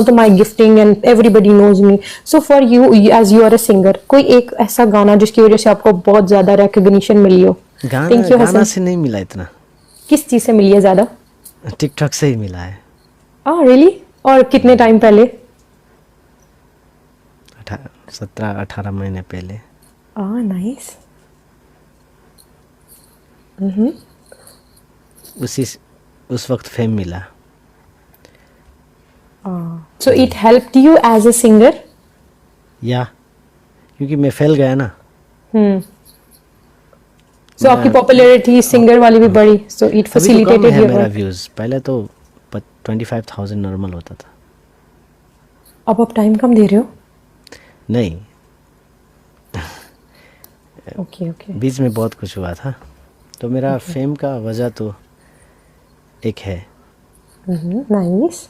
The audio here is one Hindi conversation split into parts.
तो my gifting and everybody knows me. So for you as you are a singer, कोई एक ऐसा गाना जिसकी वजह से आपको बहुत ज्यादा रिकॉग्निशन मिली हो? गाना गाना से नहीं मिला इतना. किस चीज से मिली है ज्यादा? टिकटॉक से ही मिला है. रियली? और कितने टाइम पहले? 17-18 महीने पहले. नाइस. उस वक्त फेम मिला. So it helped you as a singer? या क्योंकि मैं फैल गया ना. सो आपकी पॉपुलैरिटी सिंगर वाली भी बढ़ी, सो इट फैसिलिटेटेड योर मेरा व्यूज. पहले तो 25,000 नॉर्मल होता था. अब आप टाइम कम दे रहे हो? नहीं. Okay okay. बीच में बहुत कुछ हुआ था, तो मेरा फेम का वजह तो एक है. नाइस.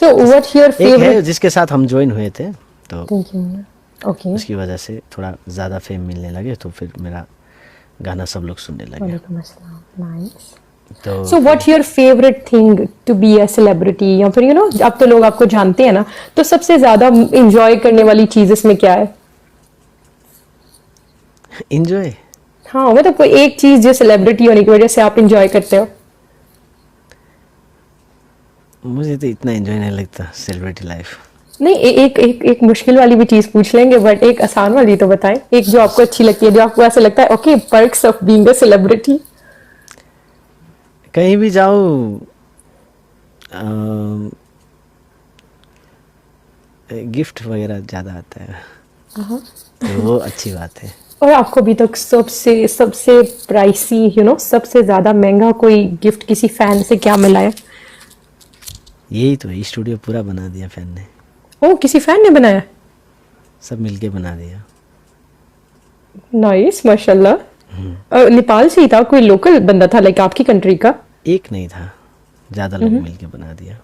सो व्हाट योर एक है फेवरेट? जिसके साथ हम ज्वाइन हुए थे, तो ओके. उसकी वजह से थोड़ा ज़्यादा फेम मिलने लगे, तो फिर मेरा गाना सब लोग सुनने लगे. वालेकुम अस्सलाम. नाइस. तो so what your favourite thing to be a celebrity, या फिर अब तो लोग आपको जानते हैं ना, तो सबसे ज्यादा एंजॉय करने वाली चीज इसमें क्या है? एंजॉय. हाँ, मतलब कोई एक चीज जो सेलिब्रिटी होने की वजह से आप एंजॉय करते हो. मुझे तो इतना एंजॉय नहीं लगता सेलिब्रिटी लाइफ. नहीं, एक मुश्किल वाली भी चीज पूछ लेंगे, बट एक आसान वाली तो बताएं. एक जो आपको अच्छी लगती है, जो आपको ऐसा लगता है okay, perks of being a celebrity. कहीं भी जाओ, गिफ्ट वगैरह ज़्यादा आता है, तो वो अच्छी बात है. और आपको अभी तक सबसे सबसे प्राइसी सबसे ज्यादा महंगा कोई गिफ्ट किसी फैन से क्या मिला है? यही तो है, स्टूडियो पूरा बना दिया फैन ने. किसी फैन ने बनाया? सब मिलके बना दिया. नाइस, माशाल्लाह. नेपाल से ही था? कोई लोकल बंदा था, लाइक आपकी कंट्री का? एक नहीं था, ज़्यादा लोग मिलके बना दिया.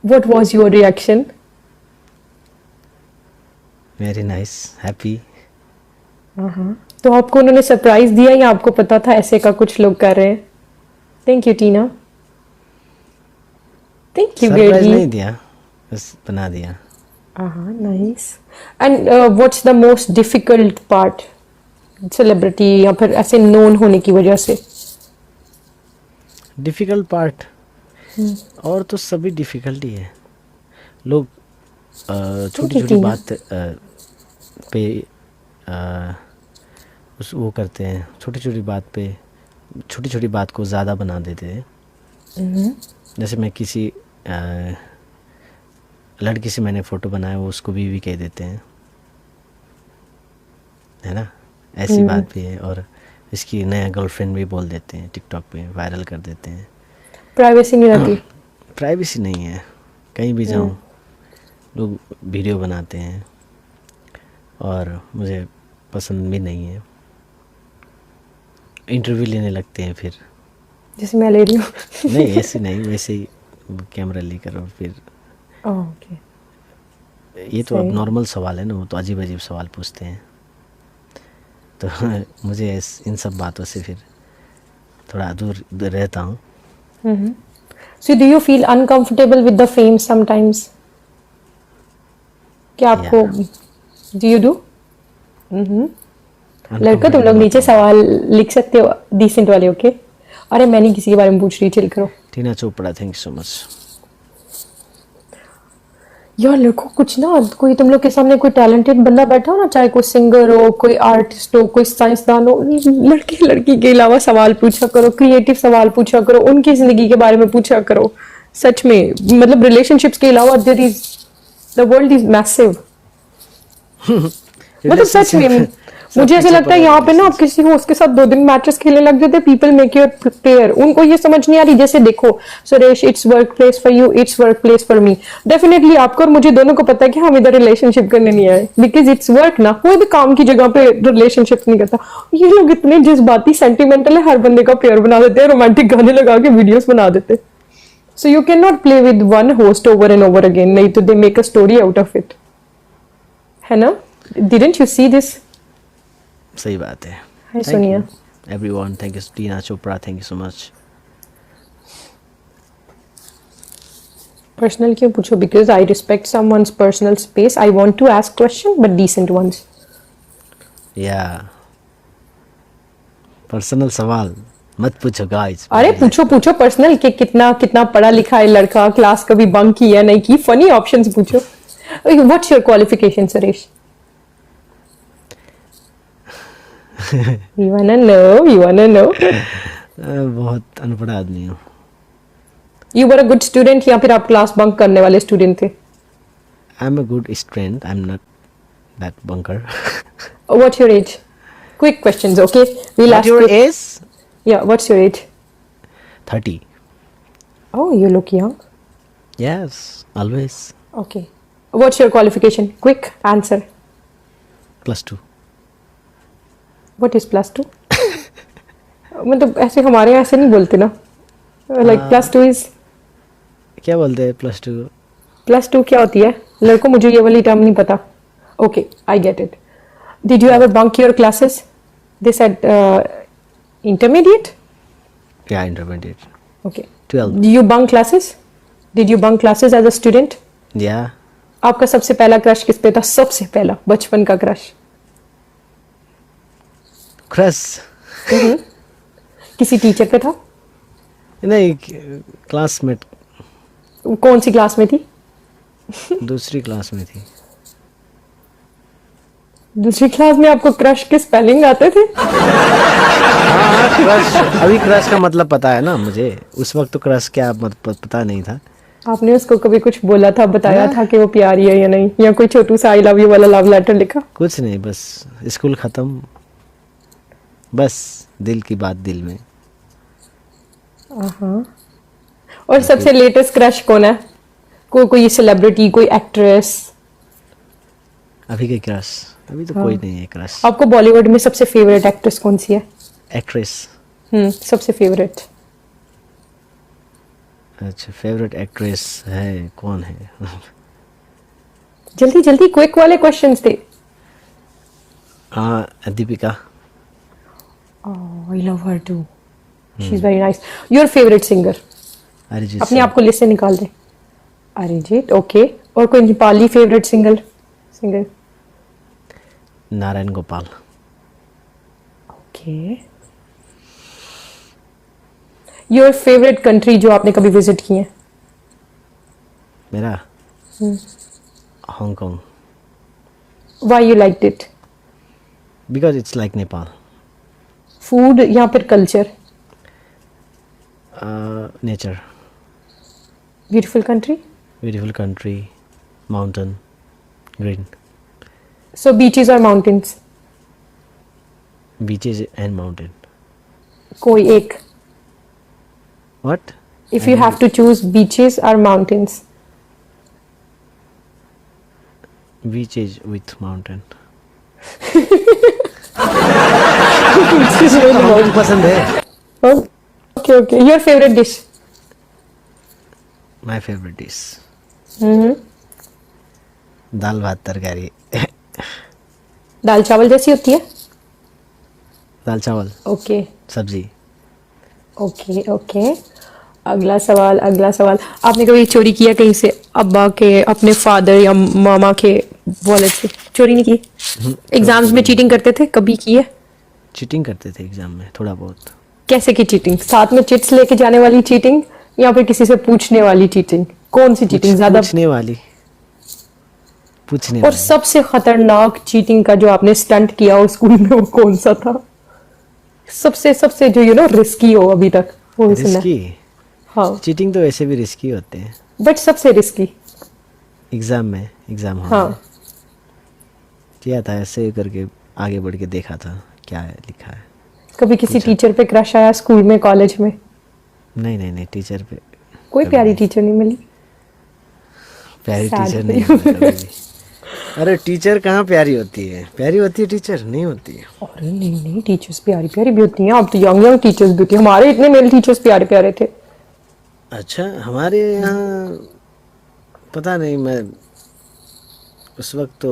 What was your reaction? Very nice, happy. तो आपको उन्होंने सरप्राइज दिया या आपको पता था ऐसे का कुछ लोग कर रहे हैं? Thank you Tina. Thank you surprise गेडी. नहीं दिया, बस बना दिया. Nice. And what's the most difficult part celebrity या फिर ऐसे नोन होने की वजह से? डिफ़िकल्ट पार्ट और तो सभी डिफ़िकल्टी है. लोग छोटी छोटी बात पे वो करते हैं. छोटी छोटी बात को ज़्यादा बना देते हैं. जैसे मैं किसी लड़की से मैंने फ़ोटो बनाया, वो उसको भी कह देते हैं, है ना. ऐसी बात भी है. और इसकी नया गर्लफ्रेंड भी बोल देते हैं, टिकटॉक पे वायरल कर देते हैं. प्राइवेसी नहीं रहती? प्राइवेसी नहीं है. कहीं भी जाऊँ लोग वीडियो बनाते हैं, और मुझे पसंद भी नहीं है. इंटरव्यू लेने लगते हैं फिर. जैसे मैं ले रही हूँ. नहीं, ऐसे नहीं, वैसे ही कैमरा लेकर. और फिर ओके. ये तो अब नॉर्मल सवाल है ना, वो तो अजीब अजीब सवाल पूछते हैं. तो मुझे इन सब बातों से फिर थोड़ा दूर रहता हूँ. So do you feel uncomfortable with the fame sometimes? क्या आपको? Do you do? लड़का तुम लोग नीचे सवाल लिख सकते हो, डिसेंट वाले. ओके. अरे मैं नहीं किसी के बारे में पूछ रही, चिल करो. Tina Chopra, thank you so much. यार लड़को कुछ ना, कोई तुम लोग के सामने कोई टैलेंटेड बंदा बैठा हो ना, चाहे कोई सिंगर हो, कोई आर्टिस्ट हो, कोई साइंसदान हो, लड़के लड़की के अलावा सवाल पूछा करो, क्रिएटिव सवाल पूछा करो, उनकी जिंदगी के बारे में पूछा करो. सच में, मतलब रिलेशनशिप्स के अलावा द वर्ल्ड इज मैसिव. मतलब सच में मुझे ऐसा लगता है यहाँ पे ना, आप किसी को उसके साथ 2 दिन मैचेस खेलने लग जाते, पीपल मेक योर पेयर. उनको ये समझ नहीं आ रही, जैसे देखो Suresh, it's work place for you, it's work place for me. Definitely आपको और मुझे दोनों को पता है कि हम इधर रिलेशनशिप करने नहीं आए, बिकॉज इट्स वर्क ना. कोई भी काम की जगह पे रिलेशनशिप नहीं करता. ये लोग इतने जज्बाती सेंटिमेंटल है, हर बंदे का पेयर बना देते हैं, रोमांटिक गाने लगा के वीडियोस बना देते. So you can not play with one host over and over again, नहीं तो they make a story out of it, है ना. Didn't you see this? सही बात है. Hi Sonia. Everyone, thank you. Tina Chopra, thank you so much. Personal क्यों पूछो? Because I respect someone's personal space. I want to ask question but decent ones. या पर्सनल सवाल मत पूछो गाइस. अरे पूछो पूछो पर्सनल के कितना कितना पढ़ा लिखा है लड़का, क्लास कभी बंक किया नहीं की, फनी ऑप्शंस पूछो. What's your qualification Suresh? You wanna know, you wanna know. बहुत अनपढ़ आदमी हूँ. You were a good student या फिर आप क्लास बंक करने वाले स्टूडेंट थे? I am a good student. I am not that bunker. What's your age? Quick questions, okay? We What last your age? या what's your age? 30. Oh you look young. Yes, always. Okay. What's your qualification? Quick answer. +2. What is +2? मतलब ऐसे हमारे यहाँ ऐसे नहीं बोलते ना. लाइक +2 इज क्या बोलते हैं +2? +2 क्या होती है? लड़कों मुझे ये वाली टर्म नहीं पता. Okay I get it. Did you ever bunk your classes? They said intermediate. Yeah, intermediate. Okay. 12. Did you bunk classes? Did you bunk classes as a student? Yeah. आपका सबसे पहला क्रश किस पे था? सबसे पहला बचपन का क्रश. Crush. किसी टीचर पे था? नहीं, क्लासमेट. कौन सी क्लास में थी? दूसरी क्लास में थी. दूसरी क्लास में आपको क्रश के स्पेलिंग आते थे? हाँ, क्रश. अभी क्रश का मतलब पता है ना मुझे. उस वक्त तो क्रश क्या पता नहीं था. आपने उसको कभी कुछ बोला था, बताया था कि वो प्यारी है या नहीं, या कोई छोटू सा आई लव यू वाला लव लेटर लिखा? कुछ नहीं, बस स्कूल खत्म, बस दिल की बात दिल में. और सबसे लेटेस्ट क्रश कौन है? कोई सेलिब्रिटी, कोई एक्ट्रेस? अभी के क्रश अभी तो कोई नहीं है क्रश. आपको बॉलीवुड में सबसे फेवरेट एक्ट्रेस कौन सी है? एक्ट्रेस. सबसे फेवरेट. अच्छा, फेवरेट एक्ट्रेस है कौन है? जल्दी जल्दी क्विक वाले क्वेश्चंस थे. हाँ, Deepika. Oh, I love her too. She's very nice. Your favorite singer? Arijit. अपने आप को लिस्ट से निकाल दे. अरिजीत, ओके. और कोई Nepali favourite singer? Narayan Gopal. Okay. Your favourite country जो आपने कभी विजिट की है? मेरा Hong Kong. Why you liked it? Because it's like Nepal. Food या फिर culture? Nature. Beautiful country. Beautiful country. Mountain. Green. So beaches और माउंटेन्स? Beaches and mountain. कोई एक. What? If you have to choose beaches और माउंटेन्स? Beaches with mountain. बहुत पसंद है. Okay okay. Your favourite dish? My favourite dish दाल भात तरकारी. दाल चावल जैसी होती है? दाल चावल. ओके सब्जी. Okay okay. अगला सवाल. आपने कभी चोरी किया कहीं से? अब्बा के, अपने फादर या मामा के वॉलेट से? चोरी नहीं की? एग्जाम्स में चीटिंग करते थे? कभी की है? चीटिंग करते थे एग्जाम में थोड़ा बहुत. कैसे की चीटिंग? साथ में चिट्स लेके जाने वाली चीटिंग या फिर किसी से पूछने वाली चीटिंग? कौन सी चीटिंग ज्यादा? पूछने वाली. और सबसे खतरनाक चीटिंग का जो आपने स्टंट किया हो स्कूल में, वो कौन सा था? सबसे जो रिस्की हो अभी तक, वो भी सुनना. रिस्की. हाँ. चीटिंग तो वैसे भी रिस्की होते हैं, बट सबसे रिस्की एग्जाम हॉल हाँ. में किया था. ऐसे करके आगे बढ़ के देखा था क्या है लिखा है. कभी किसी टीचर पे क्रश आया स्कूल में, कॉलेज में? नहीं, टीचर पे कोई प्यारी टीचर नहीं मिली? प्यारी Sad. टीचर नहीं मिली कभी भी. अरे टीचर कहाँ प्यारी होती है? प्यारी होती है टीचर? नहीं होती है. अरे नहीं, टीचर्स प्यारी प्यारी भी होती हैं. अब तो यंग टीचर्स भी होती हैं. हमारे इतने मेल टीचर्स प्यारे प्यारे थे. अच्छा, हमारे यहाँ पता नहीं. मैं उस वक्त तो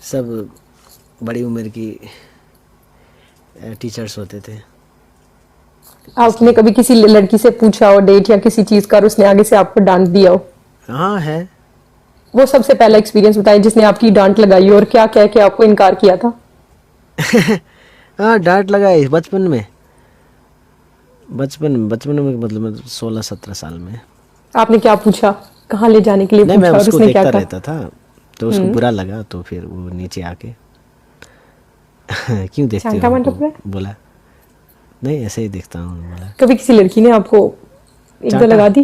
सब बड़ी उम्र की टीचर्स होते थे. आपने कभी किसी लड़की से पूछा हो डेट या किसी चीज का और उसने आगे से आपको डांट दिया हो? हाँ है। वो सबसे पहला एक्सपीरियंस बताइए जिसने आपकी डांट लगाई हो और क्या कह के आपको इनकार किया था? हाँ डांट लगाई बचपन में, बचपन में मतलब 16-17 साल में। आपने क्या पूछा? कहाँ ले जाने के लिए नहीं, मैं पूछा और उसको उसने क्या देखता कहा? रहता था तो उसको बुरा लगा, तो फिर वो नीचे आके क्यों देखते चांटा हो मांटा हमको, पूरा? बोला नहीं ऐसे ही देखता हूँ, बोला। कभी किसी लड़की ने आपको एक दो चांटा? लगा दी?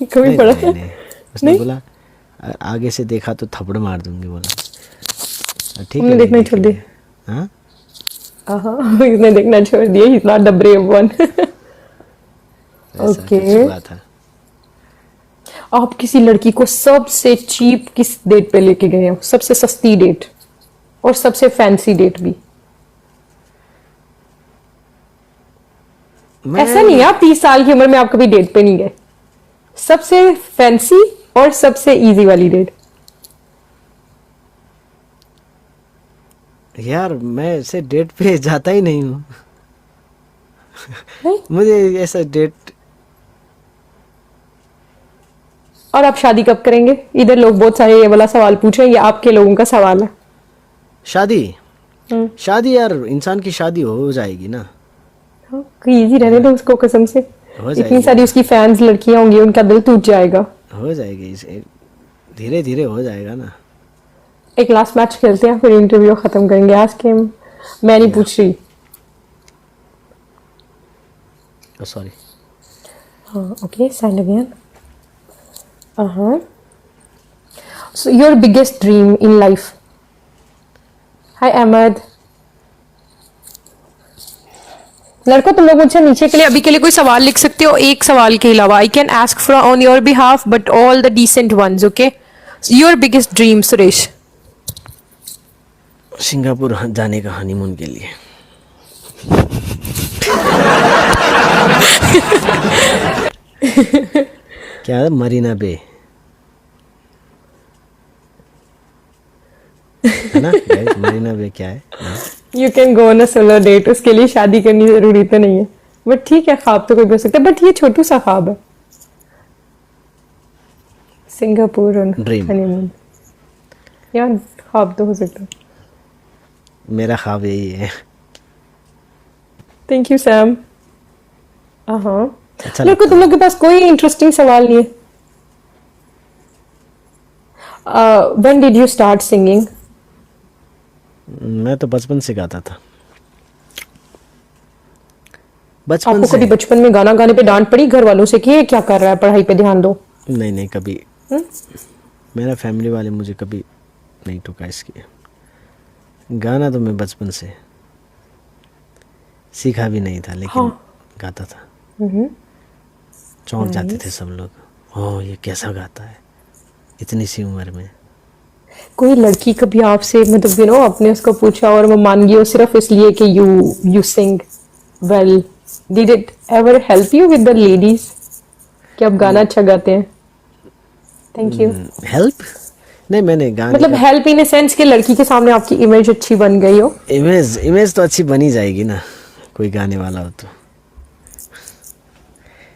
कभी नहीं पड़ा? नहीं नहीं, उसने नहीं? बोला आगे से देखा तो थप्पड़ मार दूंगी, बोला ठीक हमने है नहीं देखना ही छोड़ देखेंगे। दिया। हाँ इसने देखना छोड़ दिया, is not the brave one. ऐसा ओके। कुछ हुआ था। आप किसी लड़की को सबसे चीप किस डेट पे लेके गए हो? सबसे सस्ती डेट और सबसे फैंसी डेट भी? ऐसा नहीं है मैं आप 30 साल की उम्र में आप कभी डेट पे नहीं गए। सबसे फैंसी और सबसे इजी वाली डेट। यार मैं ऐसे डेट पे जाता ही नहीं हूँ। नहीं? मुझे ऐसा डेट, और आप शादी कब करेंगे? इधर लोग बहुत सारे ये वाला सवाल पूछ रहे हैं, ये आपके लोगों का सवाल है। शादी शादी यार इंसान की शादी हो जाएगी ना, हाँ, इजी रहने दो उसको कसम से। हो इतनी जाएगी सारी उसकी फैंस लड़कियां होंगी, उनका दिल टूट जाएगा। हो जाएगी, धीरे धीरे हो जाएगा ना। एक लास्ट मैच खेलते हैं फिर इंटरव्यू खत्म करेंगे। आज के मैं नहीं पूछ रही। सॉरी। हाँ okay, stand again. So your biggest dream in life? Hi Ahmed. लड़कों तुम लोग मुझसे नीचे के लिए अभी के लिए कोई सवाल लिख सकते हो, एक सवाल के अलावा। I can ask from on your behalf but all the decent ones, okay? Your biggest dream Suresh? Singapore जाने का हनीमून के लिए। क्या है? मरीना बे है ना guys? मरीना बे क्या है? You can go on a solo date, उसके लिए शादी करनी जरूरी तो नहीं है, बट ठीक है, ख्वाब तो कोई भी हो सकता है, बट ये छोटू सा ख्वाब है। सिंगापुर और Dream. हनीमून, यार ख्वाब तो हो सकता है। मेरा ख्वाब यही है। Thank you Sam. हाँ अच्छा लड़कों लगता तुम लोग के पास कोई इंटरेस्टिंग सवाल नहीं है? When did you start singing? मैं तो बचपन से गाता था, बचपन आपको से। कभी बचपन में गाना गाने पे डांट पड़ी घर वालों से कि ये क्या कर रहा है, पढ़ाई पे ध्यान दो? नहीं नहीं कभी मेरा फैमिली वाले मुझे कभी नहीं टोका इसके। गाना तो मैं बचपन से सीखा भी नहीं था, लेकिन हाँ। गाता था। चौंक जाते थे सब लोग, ओह ये कैसा गाता है इतनी सी उम्र में। कोई लड़की कभी आपसे मतलब आपने उसको पूछा और वो मान गई हो सिर्फ इसलिए कि you sing well? Did it ever help you with the ladies कि आप गाना अच्छा गाते हैं? Thank you. हेल्प नहीं, मैंने गाने मतलब हेल्प इन ए सेंस कि लड़की के सामने आपकी इमेज अच्छी बन गई हो। इमेज तो अच्छी बनी जाएगी ना, कोई गाने वाला हो तो।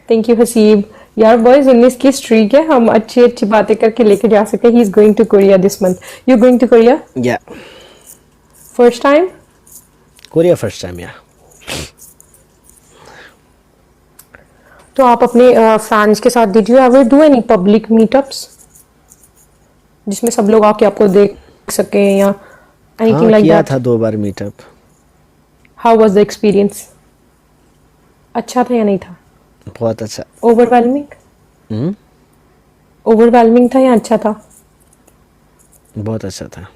Thank you Haseeb. यार बॉयज 19 की स्ट्रीक है, हम अच्छी अच्छी बातें करके लेके जा सकते हैं। He is going to Korea this month. You going to Korea? या first time? Korea first time या। तो आप अपने फैंस के साथ did you ever do any public meetups जिसमें सब लोग आके आपको देख सके या एनीथिंग लाइक किया दैट? था 2 बार meetup. How was the experience? अच्छा था या नहीं था? बहुत अच्छा। ओवरवेलमिंग? ओवरवेलमिंग था या अच्छा था? बहुत अच्छा था।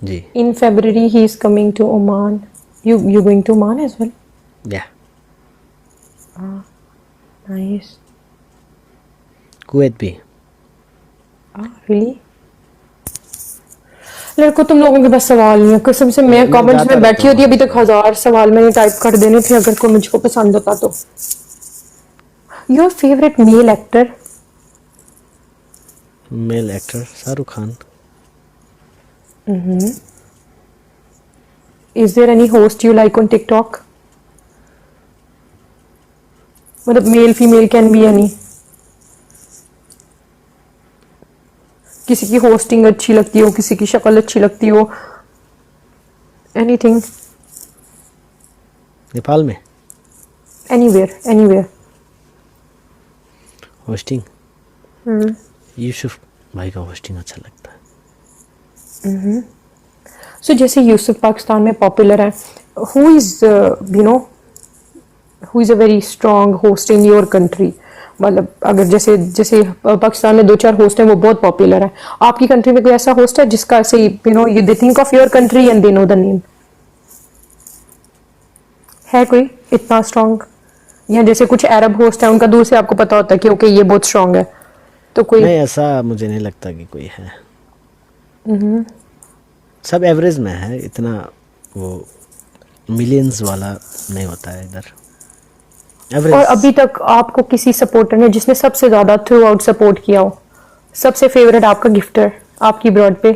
जी। In February he is coming to Oman. You going to Oman as well? या Nice. कुवैत भी। Really? लड़कों तुम लोगों के पास सवाल नहीं है कसम से। मैं कमेंट्स गाता में बैठी रहता होती अभी तक 1000 सवाल मैंने टाइप कर देने थे अगर कोई मुझको पसंद होता तो। Your favourite male actor? Male actor Shahrukh Khan. Is there any host you like on TikTok? मतलब male female can be any. किसी की होस्टिंग अच्छी लगती हो, किसी की शक्ल अच्छी लगती हो, एनीथिंग, नेपाल में एनीवेयर एनीवेयर. होस्टिंग यूसुफ भाई का होस्टिंग अच्छा लगता है. सो जैसे यूसुफ पाकिस्तान में पॉपुलर है, who is you know who is a very strong host in your country? मतलब अगर जैसे जैसे पाकिस्तान में 2-4 होस्ट हैं वो बहुत पॉपुलर है, आपकी कंट्री में कोई ऐसा होस्ट है जिसका ऐसे you know they think of your country and they know the name? है कोई इतना स्ट्रॉन्ग? या जैसे कुछ अरब होस्ट है, उनका दूर से आपको पता होता है कि ओके ये बहुत स्ट्रॉन्ग है, तो कोई? नहीं, ऐसा मुझे नहीं लगता कि कोई है. सब एवरेज में है, इतना वो मिलियंस वाला नहीं होता है इधर. एवरेज. और अभी तक आपको किसी सपोर्टर ने जिसने सबसे ज्यादा थ्रू आउट सपोर्ट किया हो, सबसे फेवरेट आपका गिफ्टर आपकी ब्रॉड पे?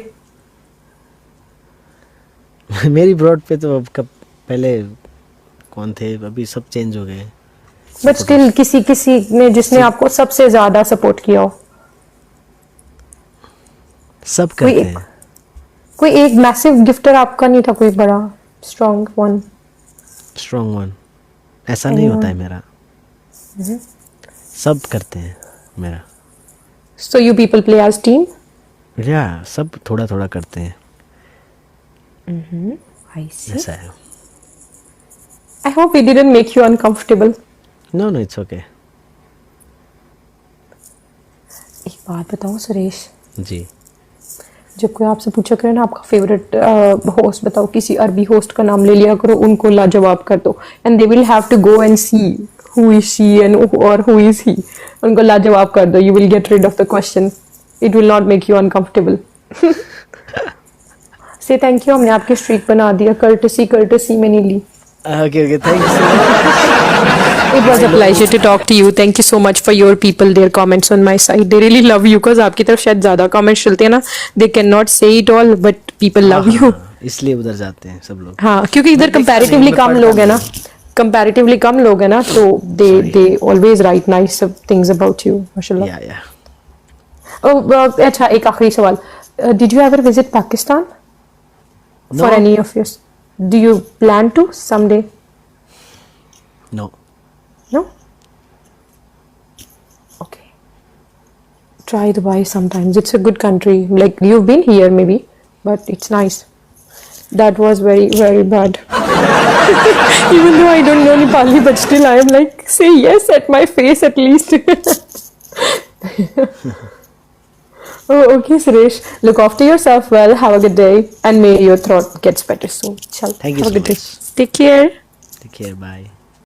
मेरी ब्रॉड पे तो अब कब पहले कौन थे, अभी सब चेंज हो गए. बट स्टिल किसी ने जिसने आपको सबसे ज्यादा सपोर्ट किया हो? सब करते हैं. कोई एक मैसिव गिफ्टर आपका नहीं था, कोई बड़ा स्ट्रॉन्ग वन? स्ट्रॉन्ग वन ऐसा नहीं होता है मेरा. सब करते हैं मेरा. So you people play as team? या सब थोड़ा थोड़ा करते हैं. आई सी. ऐसा है. I hope we didn't make you uncomfortable. No no, it's okay. एक बात बताओ सुरेश, जी. जब कोई आपसे पूछा करे ना आपका फेवरेट होस्ट बताओ, किसी अरबी होस्ट का नाम ले लिया करो, उनको लाजवाब कर दो, and they will have to go and see who is she and और हु इज ही. उनको लाजवाब कर दो, you will get rid of the question. It will not make you uncomfortable. Say thank you, हमने आपकी स्ट्रीक बना दिया. कर्टसी मैंने ली. Okay, thank you so much. It was a pleasure to talk to you. Thank you so much for your people, their comments on my side. They really love you because आपकी तरफ शायद ज़्यादा comments चलते हैं ना. They cannot say it all, but people love you. इसलिए उधर जाते हैं सब लोग. हाँ, क्योंकि इधर comparatively कम लोग हैं ना. Comparatively कम लोग हैं ना, तो they always write nice things about you. माशाल्लाह. Yeah. Oh, अच्छा एक आखिरी सवाल. Did you ever visit Pakistan? No. For any of yours? Do you plan to someday? No. No? Okay. Try Dubai sometimes. It's a good country. Like, you've been here maybe, but it's nice. That was very, very bad. Even though I don't know Nepali, but still I am like, say yes at my face at least. Oh, okay, Suresh. Look after yourself well. Have a good day. And may your throat gets better soon. Chal. Thank you Have a so good day. much. Take care. Take care. Bye.